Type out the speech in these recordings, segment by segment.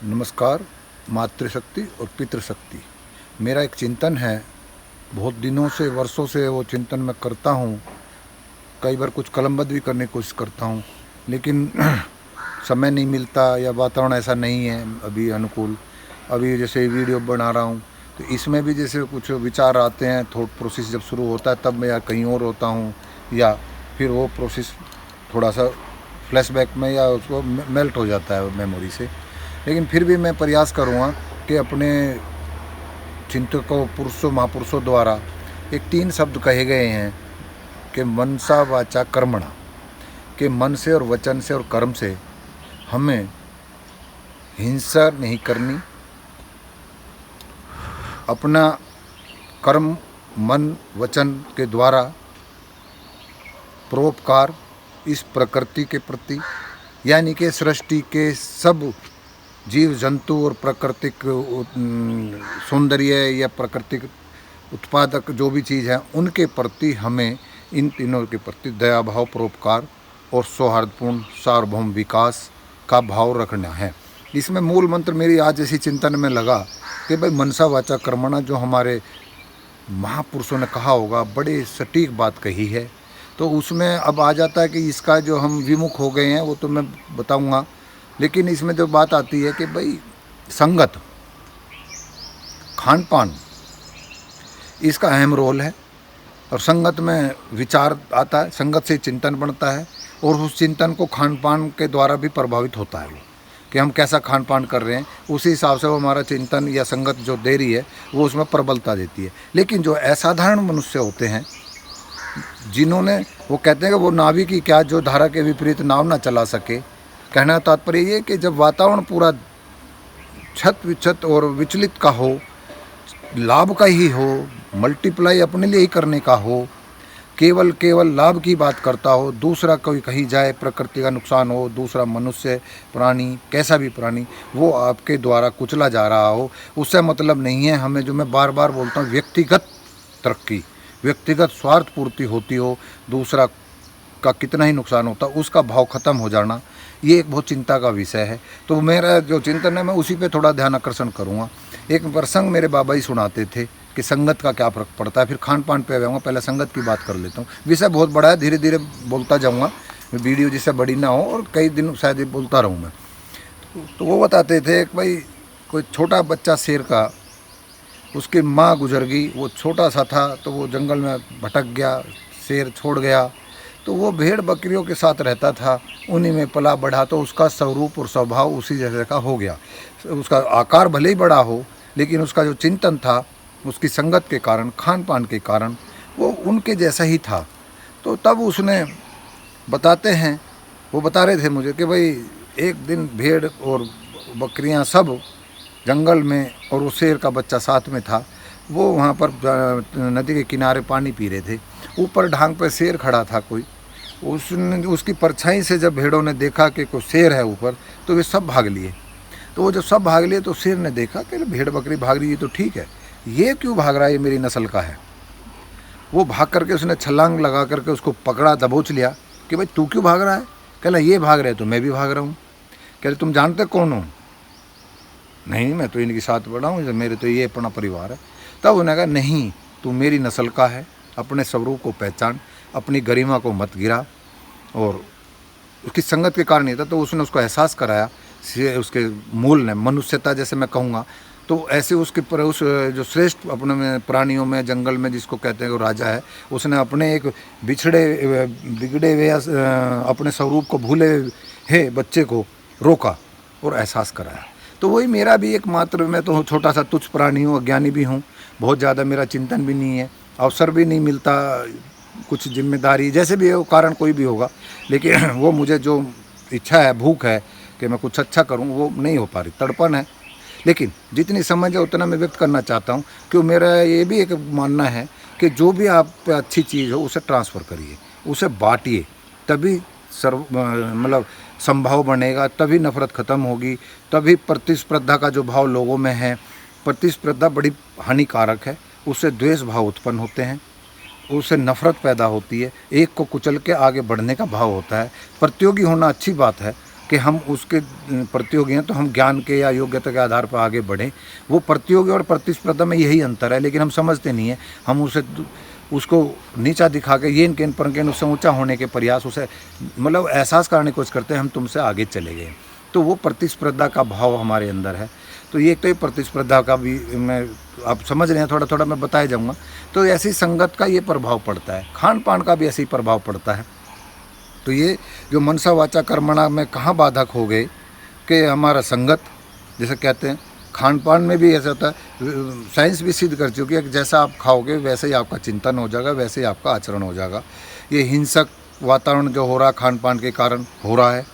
नमस्कार। मातृशक्ति और पितृशक्ति मेरा एक चिंतन है। बहुत दिनों से, वर्षों से वो चिंतन मैं करता हूँ। कई बार कुछ कलमबद्ध भी करने की कोशिश करता हूँ, लेकिन समय नहीं मिलता या वातावरण ऐसा नहीं है अभी अनुकूल। अभी जैसे वीडियो बना रहा हूँ तो इसमें भी जैसे कुछ विचार आते हैं, थॉट प्रोसेस जब शुरू होता है तब मैं या कहीं और होता हूँ, या फिर वो प्रोसेस थोड़ा सा फ्लैशबैक में या उसको मेल्ट हो जाता है मेमोरी से। लेकिन फिर भी मैं प्रयास करूँगा कि अपने चिंतकों, पुरुषों, महापुरुषों द्वारा एक 3 शब्द कहे गए हैं कि मनसा वाचा कर्मणा, कि मन से और वचन से और कर्म से हमें हिंसा नहीं करनी। अपना कर्म मन वचन के द्वारा परोपकार इस प्रकृति के प्रति, यानी कि सृष्टि के सब जीव जंतु और प्राकृतिक सौंदर्य या प्राकृतिक उत्पादक जो भी चीज़ है उनके प्रति हमें इन तीनों के प्रति दया भाव, परोपकार और सौहार्दपूर्ण सार्वभौम विकास का भाव रखना है। इसमें मूल मंत्र मेरी आज ऐसी चिंतन में लगा कि भाई मनसा वाचा कर्मणा जो हमारे महापुरुषों ने कहा होगा, बड़े सटीक बात कही है। तो उसमें अब आ जाता है कि इसका जो हम विमुख हो गए हैं वो तो मैं बताऊंगा, लेकिन इसमें जो बात आती है कि भाई संगत, खान पान, इसका अहम रोल है। और संगत में विचार आता है, संगत से चिंतन बनता है और उस चिंतन को खान पान के द्वारा भी प्रभावित होता है कि हम कैसा खान पान कर रहे हैं, उसी हिसाब से वो हमारा चिंतन या संगत जो दे रही है वो उसमें प्रबलता देती है। लेकिन जो असाधारण मनुष्य होते हैं, जिन्होंने, वो कहते हैं कि वो नावी की क्या जो धारा के विपरीत नाव ना चला सके। कहना तात्पर्य ये कि जब वातावरण पूरा छत विछत और विचलित का हो, लाभ का ही हो, मल्टीप्लाई अपने लिए ही करने का हो, केवल लाभ की बात करता हो, दूसरा कोई कहीं जाए, प्रकृति का नुकसान हो, दूसरा मनुष्य, प्राणी, कैसा भी प्राणी वो आपके द्वारा कुचला जा रहा हो, उससे मतलब नहीं है हमें। जो मैं बार बार बोलता हूँ, व्यक्तिगत तरक्की, व्यक्तिगत स्वार्थ पूर्ति होती हो, दूसरा का कितना ही नुकसान होता, उसका भाव ख़त्म हो जाना, ये एक बहुत चिंता का विषय है। तो मेरा जो चिंतन है मैं उसी पे थोड़ा ध्यान आकर्षण करूँगा। एक प्रसंग मेरे बाबा ही सुनाते थे कि संगत का क्या फ़र्क पड़ता है, फिर खान पान पे आऊँगा, पहले संगत की बात कर लेता हूँ। विषय बहुत बड़ा है, धीरे धीरे बोलता जाऊँगा, वीडियो जिससे बड़ी ना हो और कई दिन शायद ये बोलता रहूँ मैं। तो वो बताते थे कि भाई कोई छोटा बच्चा शेर का, उसकी माँ गुजर गई, वो छोटा सा था तो वो जंगल में भटक गया, शेर छोड़ गया, तो वो भेड़ बकरियों के साथ रहता था, उन्हीं में पला बढ़ा, तो उसका स्वरूप और स्वभाव उसी जैसे का हो गया। उसका आकार भले ही बड़ा हो, लेकिन उसका जो चिंतन था, उसकी संगत के कारण, खान पान के कारण वो उनके जैसा ही था। तो तब उसने, बताते हैं, वो बता रहे थे मुझे कि भाई एक दिन भेड़ और बकरियां सब जंगल में, और वो शेर का बच्चा साथ में था, वो वहाँ पर नदी के किनारे पानी पी रहे थे। ऊपर ढांग पर शेर खड़ा था कोई, उसकी परछाई से जब भेड़ों ने देखा कि कोई शेर है ऊपर, तो वे सब भाग लिए। तो वो जब सब भाग लिए तो शेर ने देखा कि भेड़ बकरी भाग रही है तो ठीक है, ये क्यों भाग रहा है, ये मेरी नस्ल का है। वो भाग करके उसने छलांग लगा करके उसको पकड़ा, दबोच लिया कि भाई तू क्यों भाग रहा है। कहला ये भाग रहे तो मैं भी भाग रहा हूँ। कह रहे तुम जानते कौन हो। नहीं, मैं तो इनके साथ बड़ा हूँ, मेरे तो ये अपना परिवार है। तब उन्होंने कहा नहीं, तू मेरी नस्ल का है, अपने स्वरूप को पहचान, अपनी गरिमा को मत गिरा। और उसकी संगत के कारण ही था, तो उसने उसको एहसास कराया, उसके मूल ने मनुष्यता जैसे मैं कहूँगा। तो ऐसे उसके पर उस जो श्रेष्ठ अपने में प्राणियों में, जंगल में जिसको कहते हैं वो राजा है, उसने अपने एक बिगड़े हुए अपने स्वरूप को भूले है बच्चे को रोका और एहसास कराया। तो वही मेरा भी एकमात्र, मैं तो छोटा सा तुच्छ प्राणी हूँ, अज्ञानी भी हूँ, बहुत ज़्यादा मेरा चिंतन भी नहीं है, अवसर भी नहीं मिलता, कुछ जिम्मेदारी जैसे भी हो, कारण कोई भी होगा, लेकिन वो मुझे जो इच्छा है, भूख है कि मैं कुछ अच्छा करूँ, वो नहीं हो पा रही, तड़पन है। लेकिन जितनी समझ है उतना मैं व्यक्त करना चाहता हूँ, क्यों मेरा ये भी एक मानना है कि जो भी आप पे अच्छी चीज़ हो उसे ट्रांसफ़र करिए, उसे बांटिए, तभी मतलब संभाव बनेगा, तभी नफ़रत ख़त्म होगी, तभी प्रतिस्पर्धा का जो भाव लोगों में है, प्रतिस्पर्धा बड़ी हानिकारक है, उससे द्वेष भाव उत्पन्न होते हैं, उससे नफ़रत पैदा होती है, एक को कुचल के आगे बढ़ने का भाव होता है। प्रतियोगी होना अच्छी बात है कि हम उसके प्रतियोगी हैं तो हम ज्ञान के या योग्यता के आधार पर आगे बढ़ें। वो प्रतियोगी और प्रतिस्पर्धा में यही अंतर है, लेकिन हम समझते नहीं हैं। हम उसको नीचा दिखा के येन केन परकेन उससे ऊंचा होने के प्रयास, उसे मतलब एहसास कराने की कोशिश करते हैं हम तुमसे आगे चले गए। तो वो प्रतिस्पर्धा का भाव हमारे अंदर है। तो ये तो ये प्रतिस्पर्धा का भी मैं आप समझ रहे हैं, थोड़ा थोड़ा मैं बताया जाऊँगा। तो ऐसी संगत का ये प्रभाव पड़ता है, खान पान का भी ऐसे ही प्रभाव पड़ता है। तो ये जो मनसा वाचा कर्मणा में कहाँ बाधक हो गए कि हमारा संगत, जैसे कहते हैं खान पान में भी ऐसा होता है। साइंस भी सिद्ध कर चुकी है कि जैसा आप खाओगे वैसे ही आपका चिंतन हो जाएगा, वैसे ही आपका आचरण हो जाएगा। ये हिंसक वातावरण जो हो रहा है खान पान के कारण हो रहा है,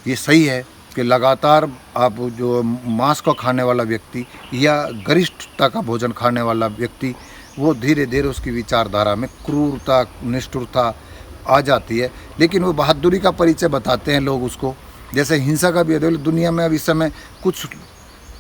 ये सही है कि लगातार आप जो मांस को खाने वाला व्यक्ति या गरिष्ठता का भोजन खाने वाला व्यक्ति, वो धीरे धीरे उसकी विचारधारा में क्रूरता, निष्ठुरता आ जाती है। लेकिन वो बहादुरी का परिचय बताते हैं लोग उसको। जैसे हिंसा का भी है, दुनिया में अब इस समय कुछ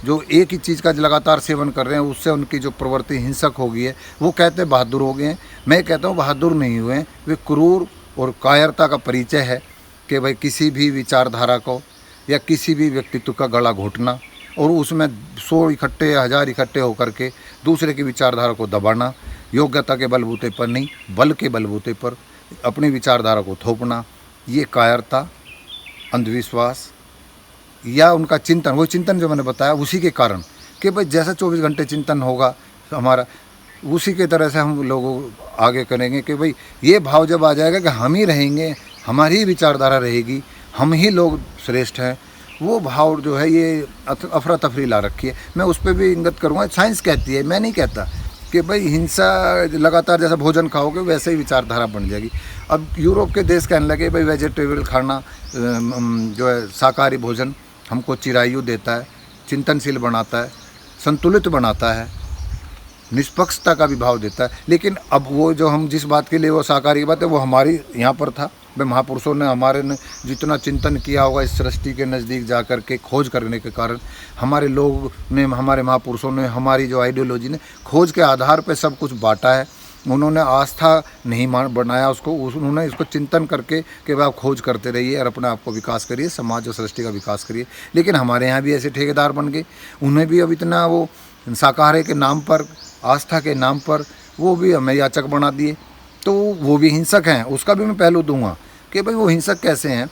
जो एक ही चीज़ का लगातार सेवन कर रहे हैं, उससे उनकी जो प्रवृत्ति हिंसक हो गई है, वो कहते हैं बहादुर हो गए हैं। मैं कहता हूँ बहादुर नहीं हुए हैं, वे क्रूर और कायरता का परिचय है कि भाई किसी भी विचारधारा को या किसी भी व्यक्तित्व का गला घोटना और उसमें 100 इकट्ठे 1000 इकट्ठे होकर के दूसरे की विचारधारा को दबाना, योग्यता के बलबूते पर नहीं बल के बलबूते पर अपनी विचारधारा को थोपना, ये कायरता, अंधविश्वास या उनका चिंतन, वो चिंतन जो मैंने बताया उसी के कारण कि भाई जैसा 24 घंटे चिंतन होगा हमारा, उसी के तरह से हम लोगों आगे करेंगे कि भाई ये भाव जब आ जाएगा कि हम ही रहेंगे, हमारी ही विचारधारा रहेगी, हम ही लोग श्रेष्ठ हैं, वो भाव जो है ये अफरा तफरी ला रखी है। मैं उस पर भी इंगित करूँगा, साइंस कहती है, मैं नहीं कहता कि भाई हिंसा लगातार जैसा भोजन खाओगे वैसे ही विचारधारा बन जाएगी। अब यूरोप के देश कहने लगे भाई वेजिटेबल खाना जो है शाकाहारी भोजन हमको चिरायु देता है, चिंतनशील बनाता है, संतुलित बनाता है, निष्पक्षता का भी भाव देता है। लेकिन अब वो जो हम जिस बात के लिए वो शाकाहारी की बात है वो हमारी यहाँ पर था, भाई महापुरुषों ने हमारे ने जितना चिंतन किया होगा इस सृष्टि के नज़दीक जा कर के खोज करने के कारण हमारे लोग ने, हमारे महापुरुषों ने, हमारी जो आइडियोलॉजी ने खोज के आधार पर सब कुछ बांटा है। उन्होंने आस्था नहीं बनाया उसको, उन्होंने इसको चिंतन करके कि भाई आप खोज करते रहिए और अपने आप को विकास करिए, समाज और सृष्टि का विकास करिए। लेकिन हमारे यहाँ भी ऐसे ठेकेदार बन गए, उन्हें भी अब इतना वो शाकाहारी के नाम पर, आस्था के नाम पर वो भी हमें याचक बना दिए। तो वो भी हिंसक हैं, उसका भी मैं पहलू दूंगा कि भाई वो हिंसक कैसे हैं।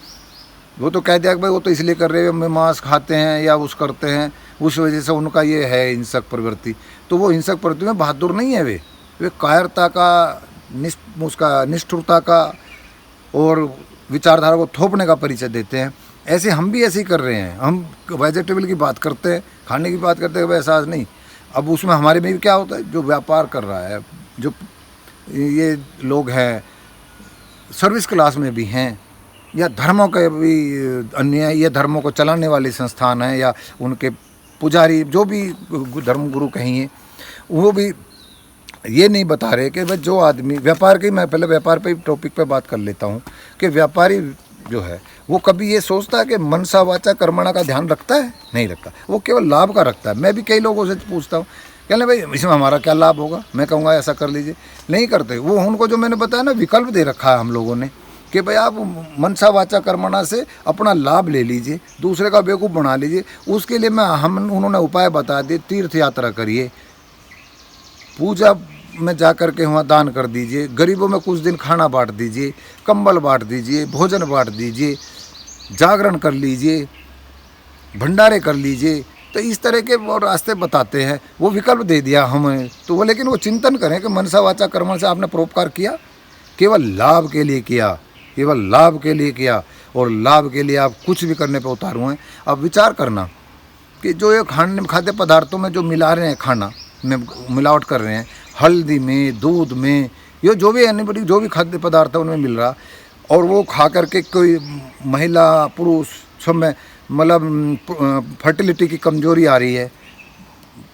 वो तो कह दिया कि भाई वो तो इसलिए कर रहे हैं, मांस खाते हैं या उस करते हैं, उस वजह से उनका ये है हिंसक प्रवृत्ति। तो वो हिंसक प्रवृत्ति में बहादुर नहीं है, वे कायरता का, उसका निष्ठुरता का और विचारधारा को थोपने का परिचय देते हैं। ऐसे हम भी ऐसे ही कर रहे हैं। हम वेजिटेबल की बात करते हैं, खाने की बात करते हैं, वैसा नहीं। अब उसमें हमारे में भी क्या होता है, जो व्यापार कर रहा है, जो ये लोग हैं सर्विस क्लास में भी हैं या धर्मों के भी अन्य ये धर्मों को चलाने वाले संस्थान हैं या उनके पुजारी जो भी धर्म गुरु कहिए, वो भी ये नहीं बता रहे कि भाई जो आदमी व्यापार की, मैं पहले व्यापार पे टॉपिक पे बात कर लेता हूँ कि व्यापारी जो है वो कभी ये सोचता है कि मनसा वाचा कर्मणा का ध्यान रखता है? नहीं रखता, वो केवल लाभ का रखता है। मैं भी कई लोगों से पूछता हूँ, कहने भाई इसमें हमारा क्या लाभ होगा, मैं कहूँगा ऐसा कर लीजिए, नहीं करते। वो उनको जो मैंने बताया ना विकल्प दे रखा है हम लोगों ने कि भाई आप मनसा वाचा कर्मणा से अपना लाभ ले लीजिए, दूसरे का बेवकूफ़ बना लीजिए। उसके लिए उन्होंने उपाय बता दिए, तीर्थ यात्रा करिए, पूजा में जा कर के वहाँ दान कर दीजिए, गरीबों में कुछ दिन खाना बांट दीजिए, कंबल बांट दीजिए, भोजन बांट दीजिए, जागरण कर लीजिए, भंडारे कर लीजिए। तो इस तरह के वो रास्ते बताते हैं, वो विकल्प दे दिया हमें। तो वो लेकिन वो चिंतन करें कि मनसा वाचा कर्मण से आपने परोपकार किया, केवल लाभ के लिए किया, केवल लाभ के लिए किया और लाभ के लिए आप कुछ भी करने पर उतारू हैं। अब विचार करना कि जो ये खाद्य पदार्थों में जो मिला रहे हैं, खाना में मिलावट कर रहे हैं, हल्दी में, दूध में, ये जो भी एनीबडी जो भी खाद्य पदार्थ है उनमें मिल रहा, और वो खा करके कोई महिला पुरुष सब में मतलब फर्टिलिटी की कमजोरी आ रही है,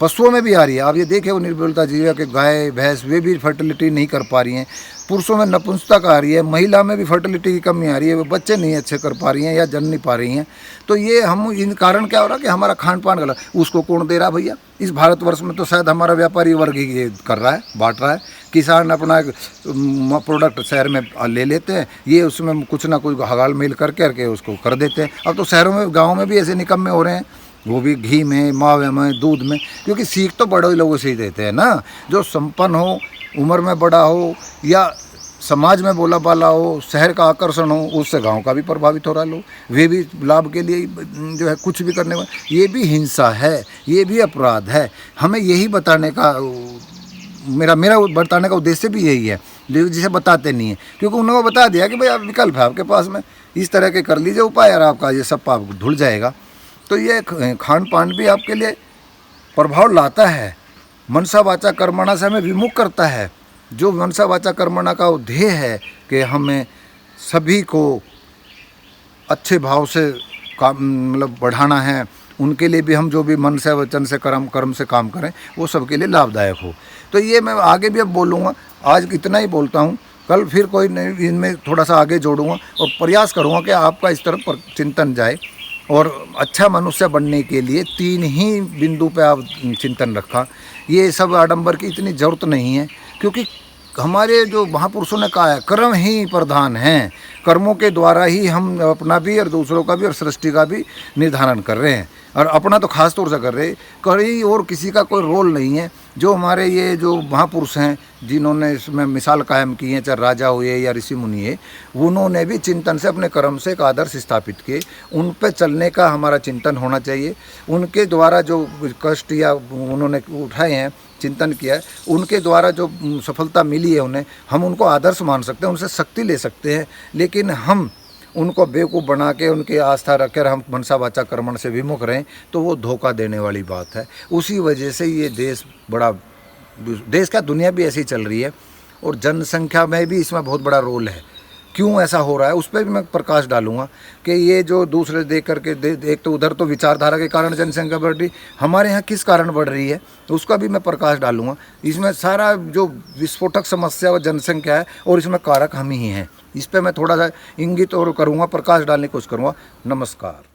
पशुओं में भी आ रही है। आप ये देखें वो निर्बलता जीव के गाय भैंस वे भी फर्टिलिटी नहीं कर पा रही हैं, पुरुषों में नपुंसकता आ रही है, महिला में भी फर्टिलिटी की कमी आ रही है, वो बच्चे नहीं अच्छे कर पा रही हैं या जन नहीं पा रही हैं। तो ये हम इन कारण क्या हो रहा है कि हमारा खान पान गलत, उसको कौन दे रहा भैया? इस भारतवर्ष में तो शायद हमारा व्यापारी वर्ग ही ये कर रहा है, बांट रहा है किसान अपना प्रोडक्ट शहर में ले लेते हैं, ये उसमें कुछ ना कुछ हगाल मेल करके उसको कर देते हैं। अब तो शहरों में गाँव में भी ऐसे निकम्मे हो रहे हैं, वो भी घी में, मावे में, दूध में, क्योंकि सीख तो बड़े लोगों से ही देते हैं ना। जो संपन्न हो, उम्र में बड़ा हो या समाज में बोला बाला हो, शहर का आकर्षण हो, उससे गांव का भी प्रभावित हो रहा लोग, वे भी लाभ के लिए जो है कुछ भी करने में, ये भी हिंसा है, ये भी अपराध है। हमें यही बताने का मेरा बताने का उद्देश्य भी यही है, जिसे बताते नहीं है, क्योंकि उन्होंने बता दिया कि भाई आप विकल्प है आपके पास में, इस तरह के कर लीजिए उपाय और आपका ये सब पाप धुल जाएगा। तो ये खान पान भी आपके लिए प्रभाव लाता है, मनसा वाचा कर्मणा से हमें विमुख करता है। जो मनसा वाचा कर्मणा का ध्येय है कि हमें सभी को अच्छे भाव से काम मतलब बढ़ाना है, उनके लिए भी हम जो भी मन से वचन से कर्म से काम करें वो सबके लिए लाभदायक हो। तो ये मैं आगे भी अब बोलूँगा, आज इतना ही बोलता हूँ, कल फिर कोई नहीं इनमें थोड़ा सा आगे जोड़ूँगा और प्रयास करूँगा कि आपका इस तरफ पर चिंतन जाए और अच्छा मनुष्य बनने के लिए 3 ही बिंदु पे आप चिंतन रखा। ये सब आडंबर की इतनी ज़रूरत नहीं है, क्योंकि हमारे जो महापुरुषों ने कहा है कर्म ही प्रधान हैं, कर्मों के द्वारा ही हम अपना भी और दूसरों का भी और सृष्टि का भी निर्धारण कर रहे हैं, और अपना तो खास तौर से कर रहे हैं, कहीं और किसी का कोई रोल नहीं है। जो हमारे ये जो महापुरुष हैं जिन्होंने इसमें मिसाल कायम की है, चाहे राजा हुए या ऋषि मुनि है, उन्होंने भी चिंतन से अपने कर्म से एक आदर्श स्थापित किए, उन पे चलने का हमारा चिंतन होना चाहिए। उनके द्वारा जो कष्ट या उन्होंने उठाए हैं, चिंतन किया है, उनके द्वारा जो सफलता मिली है उन्हें, हम उनको आदर्श मान सकते हैं, उनसे शक्ति ले सकते हैं। लेकिन हम उनको बेवकूफ़ बना के उनकी आस्था रखकर हम मनसा वाचा कर्मण से विमुख रहें तो वो धोखा देने वाली बात है। उसी वजह से ये देश क्या दुनिया भी ऐसी चल रही है, और जनसंख्या में भी इसमें बहुत बड़ा रोल है। क्यों ऐसा हो रहा है उस पर भी मैं प्रकाश डालूंगा कि ये जो दूसरे देख करके एक तो उधर तो विचारधारा के कारण जनसंख्या बढ़ रही, हमारे यहाँ किस कारण बढ़ रही है उसका भी मैं प्रकाश डालूंगा। इसमें सारा जो विस्फोटक समस्या और जनसंख्या है और इसमें कारक हम ही हैं, इस पर मैं थोड़ा सा इंगित और करूँगा, प्रकाश डालने की कोशिश करूँगा। नमस्कार।